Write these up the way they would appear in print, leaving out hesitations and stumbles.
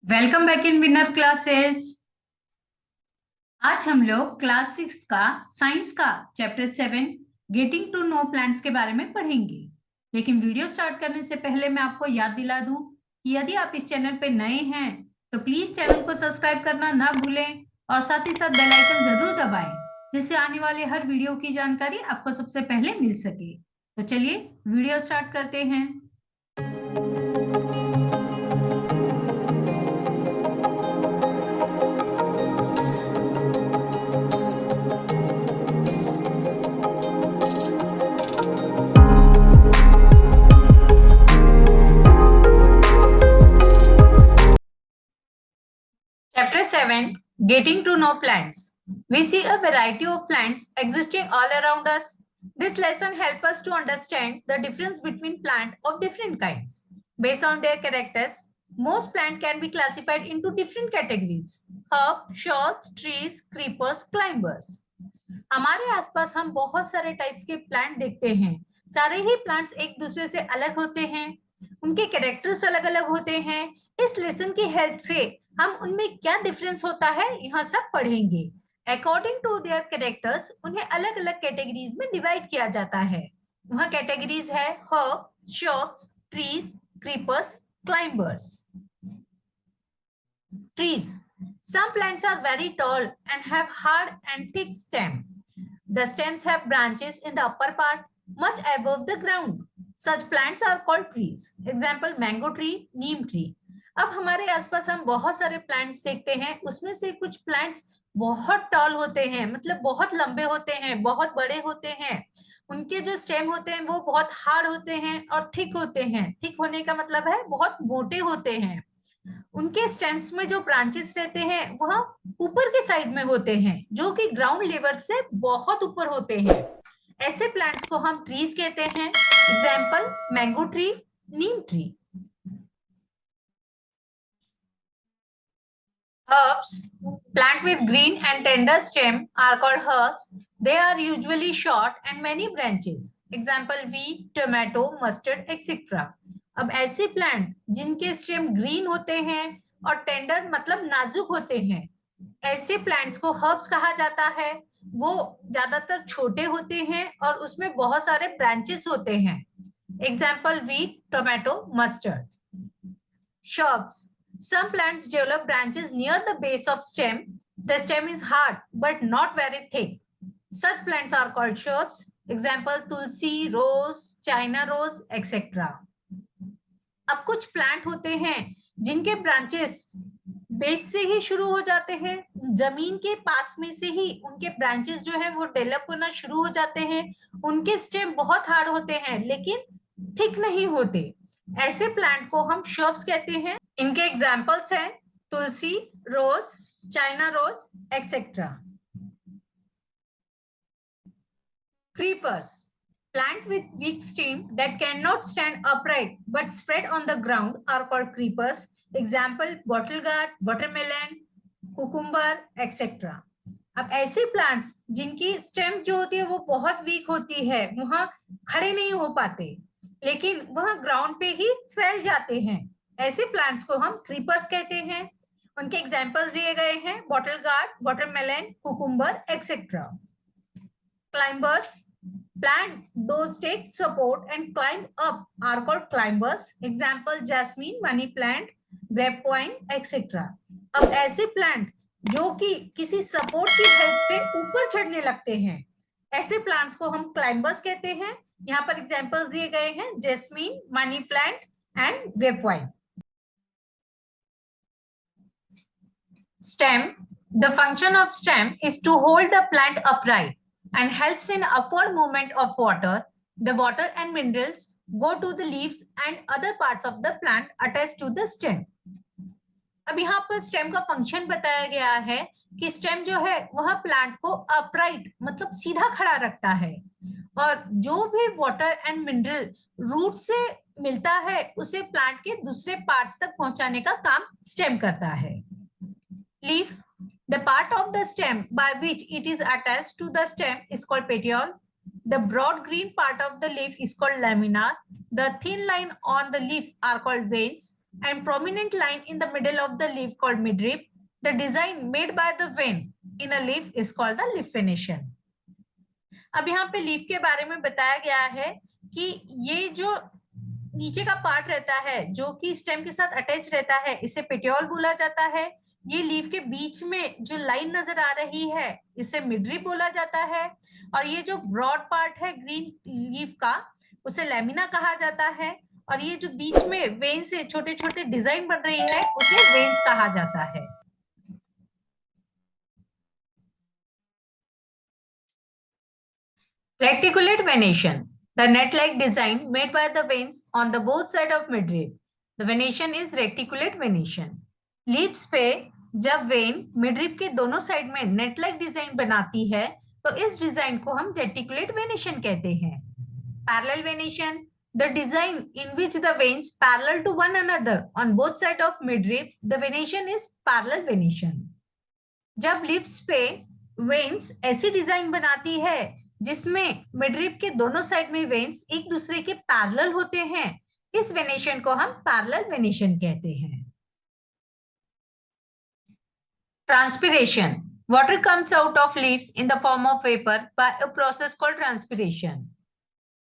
Welcome back in Winner classes. आज हम लोग क्लास 6 का साइंस का chapter 7 getting to know plants के बारे में पढ़ेंगे। लेकिन वीडियो स्टार्ट करने से पहले मैं आपको याद दिला दूं कि यदि आप इस चैनल पे नए हैं तो प्लीज चैनल को सब्सक्राइब करना ना भूलें और साथ ही साथ बेल आइकन जरूर दबाएं, जिससे आने वाले हर वीडियो की जानकारी आपको सबसे पहले मिल सके। तो चलिए वीडियो स्टार्ट करते हैं। Chapter 7 Getting to Know Plants. We see a variety of plants existing all around us. This lesson helps us to understand the difference between plants of different kinds. Based on their characters, most plants can be classified into different categories: herb, shrubs, trees, creepers, climbers. हमारे आसपास हम बहुत सारे types के plant देखते हैं। सारे ही plants एक दूसरे से अलग होते हैं, उनके कैरेक्टर्स अलग अलग होते हैं। इस लेसन की हेल्प से हम उनमें क्या डिफरेंस होता है यहाँ सब पढ़ेंगे। अकॉर्डिंग टू देयर कैरेक्टर्स उन्हें अलग अलग कैटेगरीज में डिवाइड किया जाता है। वहाँ कैटेगरीज है herb, shrubs, trees, creepers, climbers. Trees. Some plants are very tall and have hard and thick stem. The stems have branches in the upper part, much above the ground. Such plants are called trees. Example: mango tree, neem tree. अब हमारे आसपास हम बहुत सारे plants देखते हैं, उसमें से कुछ प्लांट्स बहुत टॉल होते हैं, मतलब बहुत लंबे होते हैं, बहुत बड़े होते हैं। उनके जो स्टेम होते हैं वो बहुत हार्ड होते हैं और थिक होते हैं। थिक होने का मतलब है बहुत मोटे होते हैं। उनके स्टेम्स में जो ब्रांचेस रहते हैं वह ऊपर के साइड में होते हैं, जो कि ग्राउंड लेवल से बहुत ऊपर होते हैं। ऐसे प्लांट्स को हम ट्रीज कहते हैं। Example: mango tree, Neem tree. Herbs, plant with green and tender stem, are called herbs. They are usually short and many branches. Example: wheat, tomato, mustard, etc. अब ऐसे प्लांट जिनके स्टेम ग्रीन होते हैं और tender मतलब नाजुक होते हैं, ऐसे प्लांट्स को हर्ब्स कहा जाता है। वो ज्यादातर छोटे होते हैं और उसमें बहुत सारे ब्रांचेस होते हैं। Example: wheat, tomato, mustard. Shrubs. Some plants develop branches near the base of stem. The stem is hard but not very thick. Such plants are called shrubs. Example: tulsi, rose, china rose, etc. अब कुछ plant होते हैं जिनके branches base से ही शुरू हो जाते हैं, जमीन के पास में से ही उनके ब्रांचेस जो है वो डेवलप होना शुरू हो जाते हैं। उनके स्टेम बहुत हार्ड होते हैं लेकिन थिक नहीं होते। ऐसे प्लांट को हम श्रब्स कहते हैं। इनके एग्जाम्पल्स हैं तुलसी, rose, China rose, etcetera. Creepers. Plant with weak stem that cannot stand upright but spread on the ground are called creepers. Example: bottle gourd, watermelon, cucumber, etc. अब ऐसे प्लांट्स जिनकी स्टेम जो होती है वो बहुत वीक होती है, वहां खड़े नहीं हो पाते, लेकिन वह ग्राउंड पे ही फैल जाते हैं, ऐसे प्लांट्स को हम क्रीपर्स कहते हैं। उनके एग्जाम्पल्स दिए गए हैं: bottle gourd, watermelon, cucumber, etcetera. Climbers. Plant those take support and climb up are called climbers. Example: jasmine, money plant, grapevine, etc. अब ऐसे प्लांट जो कि किसी सपोर्ट की हेल्प से ऊपर चढ़ने लगते हैं, ऐसे प्लांट्स को हम क्लाइंबर्स कहते हैं। यहाँ पर एग्जांपल्स दिए गए हैं: jasmine, money plant and grapevine. Stem. The function of stem is to hold the plant upright and helps in upward movement of water. The water and minerals go to the leaves and other parts of the plant attached to the stem. अब यहाँ पर stem का function बताया गया है कि stem जो है वह प्लांट को अपराइट मतलब सीधा खड़ा रखता है, और जो भी वाटर एंड मिनरल रूट से मिलता है उसे प्लांट के दूसरे पार्ट्स तक पहुंचाने का काम स्टेम करता है। Leaf. The part of the stem by which it is attached to the stem is called petiole. The broad green part of the leaf is called lamina. The thin line on the leaf are called veins. and prominent line in the middle of the leaf called midrib. The design made by the vein in a leaf is called the leaf venation. अब यहाँ पे leaf के बारे में बताया गया है कि ये जो नीचे का पार्ट रहता है जो कि स्टेम के साथ अटैच रहता है, इसे पेटियोल बोला जाता है। ये लीफ के बीच में जो लाइन नजर आ रही है इसे मिडरिप बोला जाता है, और ये जो ब्रॉड पार्ट है ग्रीन लीफ का उसे लैमिना कहा जाता है, और ये जो बीच में वेन से छोटे छोटे डिजाइन बन रही है उसे वेन्स कहा जाता है। Reticulate venation, the net-like design made by the veins on the both side of midrib. The venation is reticulate venation. Leaves पे जब वेन मिडरिब के दोनों साइड में नेट लाइक डिजाइन बनाती है तो इस डिजाइन को हम रेटिकुलेट वेनेशन कहते हैं। Parallel venation, the design in which the veins parallel to one another on both sides of midrib, the venation is parallel venation. जब लिप्स पे वेन्स ऐसी डिजाइन बनाती है जिसमें मिडरिब के दोनों साइड में वेन्स एक दूसरे के पैरेलल होते हैं, इस वेनेशन को हम पैरेलल वेनेशन कहते हैं। Transpiration, water comes out of leaves in the form of vapor by a process called transpiration.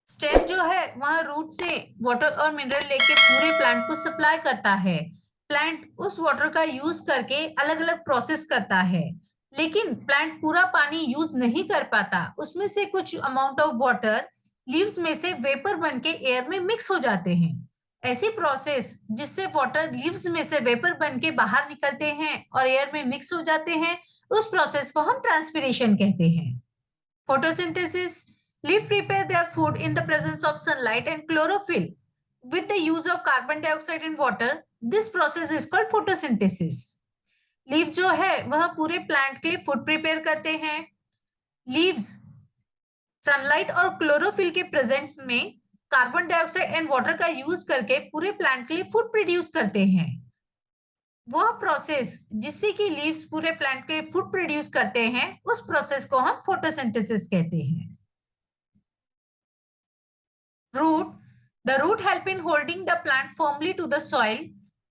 Stem जो है वह रूट से वाटर और मिनरल लेके पूरे प्लांट को सप्लाई करता है। प्लांट उस वाटर का यूज करके अलग अलग प्रोसेस करता है, लेकिन प्लांट पूरा पानी यूज नहीं कर पाता। उसमें से कुछ अमाउंट ऑफ वाटर लीव्स में से वेपर बन के एयर में मिक्स हो जाते हैं। ऐसी प्रोसेस जिससे वाटर लीव्स में से वेपर बन के बाहर निकलते हैं और एयर में मिक्स हो जाते हैं, उस प्रोसेस को हम ट्रांसपिरेशन कहते हैं। Photosynthesis, leaves prepare their food in the presence of sunlight and chlorophyll with the use of carbon dioxide and water. This process is called photosynthesis. Leave जो है वह पूरे प्लांट के लिए फूड प्रिपेयर करते हैं। लीव्स सनलाइट और chlorophyll के प्रेजेंट में कार्बन डाइऑक्साइड एंड वाटर का यूज करके पूरे प्लांट के लिए फूड प्रोड्यूस करते हैं। वह प्रोसेस जिससे कि लीव्स पूरे प्लांट के लिए फूड प्रोड्यूस करते हैं, उस प्रोसेस को हम फोटोसिंथेसिस कहते हैं। Root, the root help in holding the plant firmly to the soil.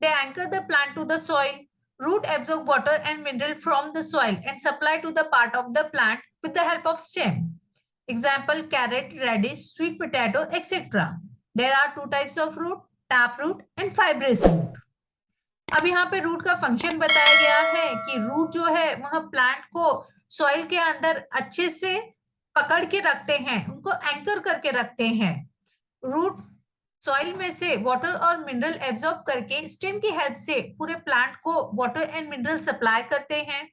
They anchor the plant to the soil. Root absorb water and mineral from the soil and supply to the part of the plant with the help of stem. Example, carrot, radish, sweet potato, etc. There are two types of root, tap root and fibrous root. अब यहाँ पे root का function बताया गया है कि root जो है वह प्लांट को सॉइल के अंदर अच्छे से पकड़ के रखते हैं, उनको एंकर करके रखते हैं। रूट सॉइल में से वाटर और मिनरल एब्जॉर्ब करके स्टेम की हेल्प से पूरे प्लांट को वाटर एंड मिनरल सप्लाई करते हैं।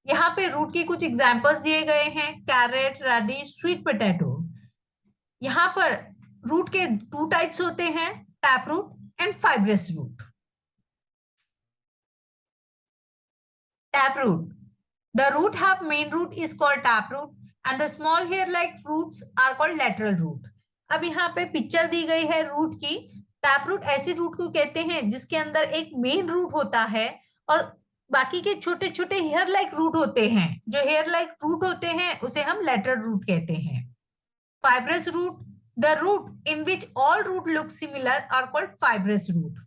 यहाँ पे रूट की कुछ एग्जांपल्स दिए गए हैं, कैरेट, रेडिश, स्वीट पोटैटो। यहाँ पर रूट के टू टाइप्स होते हैं, tap root and fibrous root. Tap root, the root have main root is called taproot and the small hair like roots are called lateral root. अब यहाँ पे picture दी गई है रूट की। टैप रूट ऐसी root को कहते हैं जिसके अंदर एक मेन रूट होता है और बाकी के छोटे छोटे हेयर लाइक रूट होते हैं। जो हेयर लाइक रूट होते हैं उसे हम लेटरल रूट कहते हैं। Fibrous root, the root in which all root look similar are called fibrous root.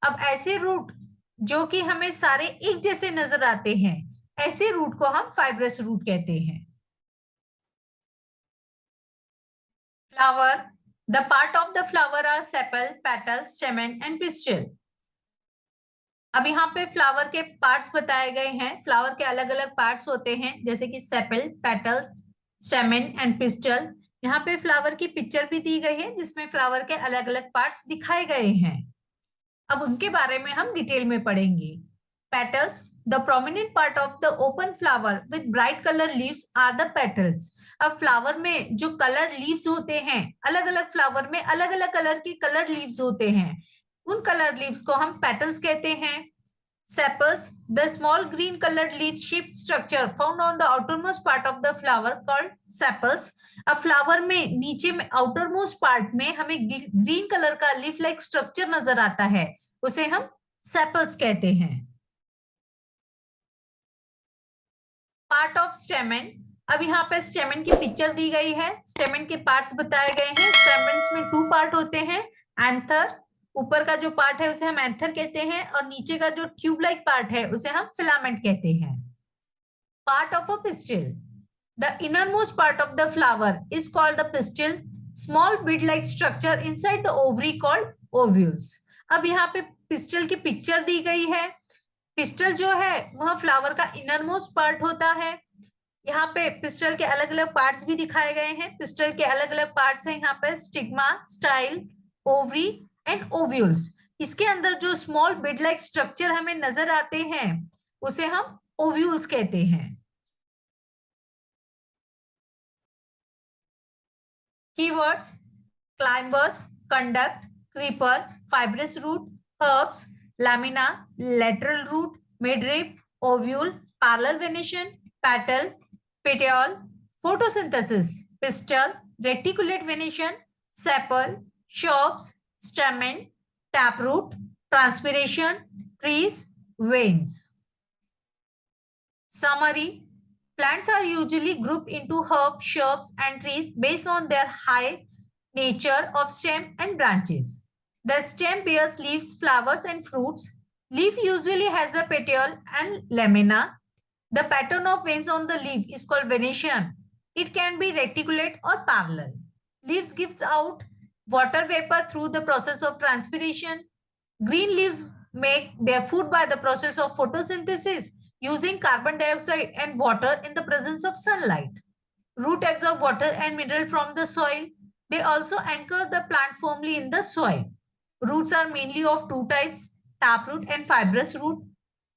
अब ऐसे रूट जो कि हमें सारे एक जैसे नजर आते हैं, ऐसे रूट को हम फाइब्रस रूट कहते हैं। Flower, the part of the flower are sepal, petal, stamen and pistil. अब यहाँ पे फ्लावर के पार्ट्स बताए गए हैं। फ्लावर के अलग अलग पार्ट्स होते हैं जैसे कि sepal, petals, stamen and pistol. यहाँ पे फ्लावर की पिक्चर भी दी गई है जिसमें फ्लावर के अलग अलग पार्ट्स दिखाए गए हैं। अब उनके बारे में हम डिटेल में पढ़ेंगे। Petals, the prominent part of the open flower with bright color leaves are the petals. अब फ्लावर में जो कलर लीव्स होते हैं, अलग अलग फ्लावर में अलग अलग कलर की कलर लीव्स होते हैं, उन कलर लीव्स को हम पेटल्स कहते हैं। Sepals, the small green colored leaf shaped structure found on the outermost part of the flower called sepals. अब फ्लावर में नीचे में outermost part में हमें ग्रीन कलर का लीफ लाइक स्ट्रक्चर नजर आता है, उसे हम सेपल्स कहते हैं। पार्ट ऑफ स्टेमेन, अब यहाँ पे स्टेमेन की पिक्चर दी गई है। स्टेमेन के पार्ट्स बताए गए हैं। स्टेमेन्स में टू पार्ट होते हैं, एंथर ऊपर का जो पार्ट है उसे हम एंथर कहते हैं और नीचे का जो ट्यूब लाइक पार्ट है उसे हम फिलामेंट कहते हैं। Part of a pistil, the innermost part of the flower is called the pistil, small Beed like structure inside the ovary called ovules. अब यहाँ पे पिस्टल की पिक्चर दी गई है। पिस्टल जो है वह फ्लावर का इनरमोस्ट पार्ट होता है। यहाँ पे पिस्टल के अलग अलग पार्ट्स भी दिखाए गए हैं। पिस्टल के अलग अलग पार्ट्स हैं यहाँ पे stigma, style, ovary and ovules. इसके अंदर जो स्मॉल बीड लाइक स्ट्रक्चर हमें नजर आते हैं उसे हम ओव्यूल्स कहते हैं। Keywords: climbers, conduct, creeper, fibrous root, herbs, lamina, lateral root, midrib, ovule, parallel venation, petal, petiole, photosynthesis, pistil, reticulate venation, sepal, shops, stamen, taproot, transpiration, trees, veins. Summary: plants are usually grouped into herbs, shrubs, and trees based on their high nature of stem and branches. The stem bears leaves, flowers, and fruits. Leaf usually has a petiole and lamina. The pattern of veins on the leaf is called venation. It can be reticulate or parallel. Leaves gives out water vapor through the process of transpiration. Green leaves make their food by the process of photosynthesis, using carbon dioxide and water in the presence of sunlight. Root absorb water and mineral from the soil. They also anchor the plant firmly in the soil. Roots are mainly of two types, taproot and fibrous root.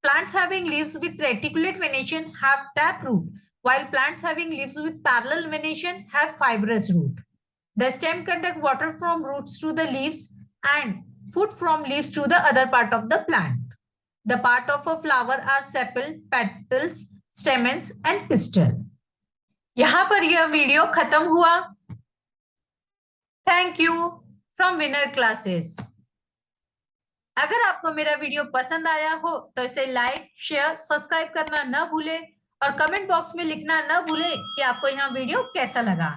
Plants having leaves with reticulate venation have taproot, while plants having leaves with parallel venation have fibrous root. The stem conducts water from roots to the leaves and food from leaves to the other part of the plant. The part of a flower are sepal, petals, stamens and pistil. यहाँ पर यह video खत्म हुआ। Thank you from winner classes. अगर आपको मेरा video पसंद आया हो तो इसे लाइक, शेयर, सब्सक्राइब करना न भूले और कमेंट बॉक्स में लिखना न भूले कि आपको यह वीडियो कैसा लगा।